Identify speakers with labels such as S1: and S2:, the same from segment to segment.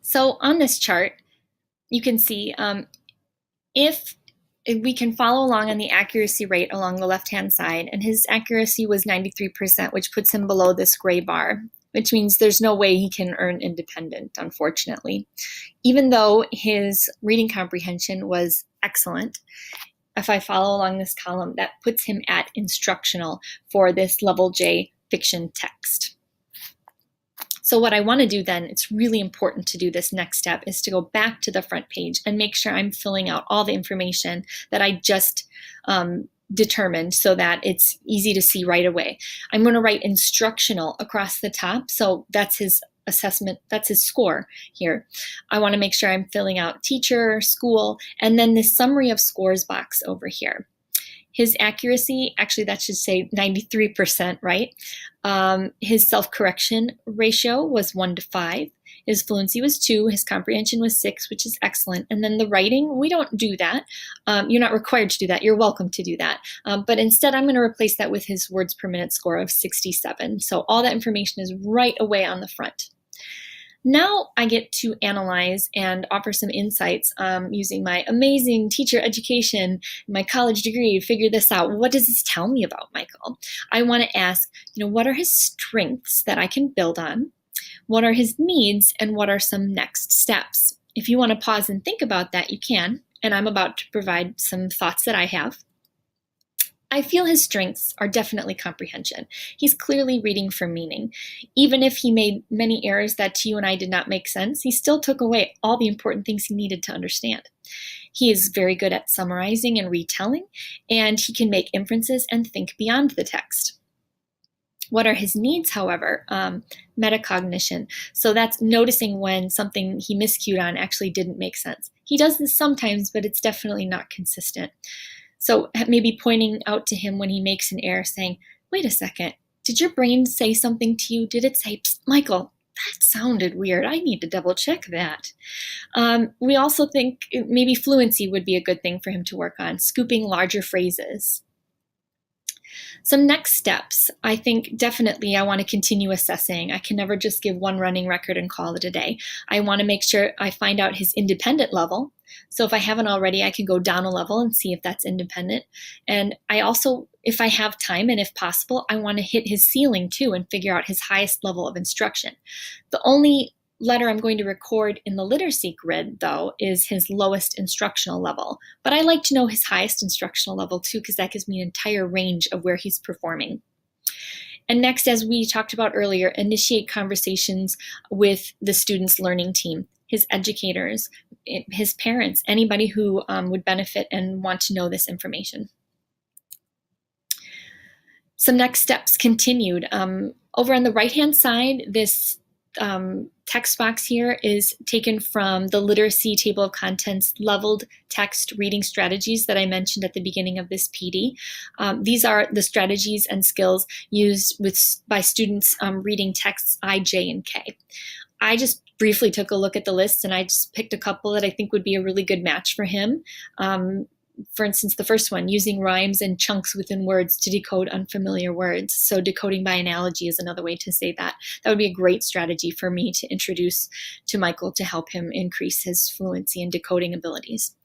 S1: So on this chart, you can see if we can follow along on the accuracy rate along the left-hand side, and his accuracy was 93%, which puts him below this gray bar, which means there's no way he can earn independent, unfortunately. Even though his reading comprehension was excellent, if I follow along this column, that puts him at instructional for this level J fiction text. So what I want to do then, it's really important to do this next step, is to go back to the front page and make sure I'm filling out all the information that I just determined so that it's easy to see right away. I'm going to write instructional across the top, so that's his assessment, that's his score here. I want to make sure I'm filling out teacher, school, and then this summary of scores box over here. His accuracy, actually that should say 93%, right? His self-correction ratio was 1 to 5. His fluency was 2. His comprehension was 6, which is excellent. And then the writing, we don't do that. You're not required to do that. You're welcome to do that. But instead, I'm going to replace that with his words per minute score of 67. So all that information is right away on the front. Now I get to analyze and offer some insights using my amazing teacher education, my college degree to figure this out. What does this tell me about Michael? I want to ask, what are his strengths that I can build on? What are his needs, and what are some next steps? If you want to pause and think about that, you can, and I'm about to provide some thoughts that I have. I feel his strengths are definitely comprehension. He's clearly reading for meaning. Even if he made many errors that to you and I did not make sense, he still took away all the important things he needed to understand. He is very good at summarizing and retelling, and he can make inferences and think beyond the text. What are his needs, however? Metacognition. So that's noticing when something he miscued on actually didn't make sense. He does this sometimes, but it's definitely not consistent. So maybe pointing out to him when he makes an error, saying, wait a second, did your brain say something to you? Did it say, Michael, that sounded weird. I need to double check that. We also think maybe fluency would be a good thing for him to work on, scooping larger phrases. Some next steps, I think definitely I want to continue assessing. I can never just give one running record and call it a day. I want to make sure I find out his independent level. So if I haven't already, I can go down a level and see if that's independent. And I also, if I have time and if possible, I want to hit his ceiling too and figure out his highest level of instruction. The only letter I'm going to record in the literacy grid, though, is his lowest instructional level. But I like to know his highest instructional level too, because that gives me an entire range of where he's performing. And next, as we talked about earlier, initiate conversations with the student's learning team, his educators, his parents, anybody who would benefit and want to know this information. Some next steps continued. Over on the right-hand side, this text box here is taken from the literacy table of contents leveled text reading strategies that I mentioned at the beginning of this PD. These are the strategies and skills used by students reading texts I, J, and K. I just briefly took a look at the list and I just picked a couple that I think would be a really good match for him. For instance, the first one, using rhymes and chunks within words to decode unfamiliar words. So decoding by analogy is another way to say that. That would be a great strategy for me to introduce to Michael to help him increase his fluency and decoding abilities.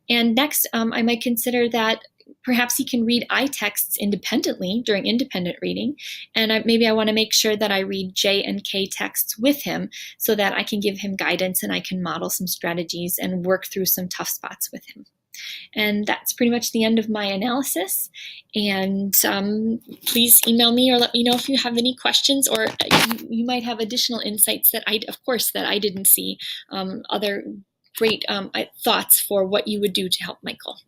S1: And next, I might consider that perhaps he can read I texts independently during independent reading. And maybe I want to make sure that I read J and K texts with him so that I can give him guidance and I can model some strategies and work through some tough spots with him. And that's pretty much the end of my analysis. And please email me or let me know if you have any questions, or you might have additional insights that I didn't see, other great thoughts for what you would do to help Michael.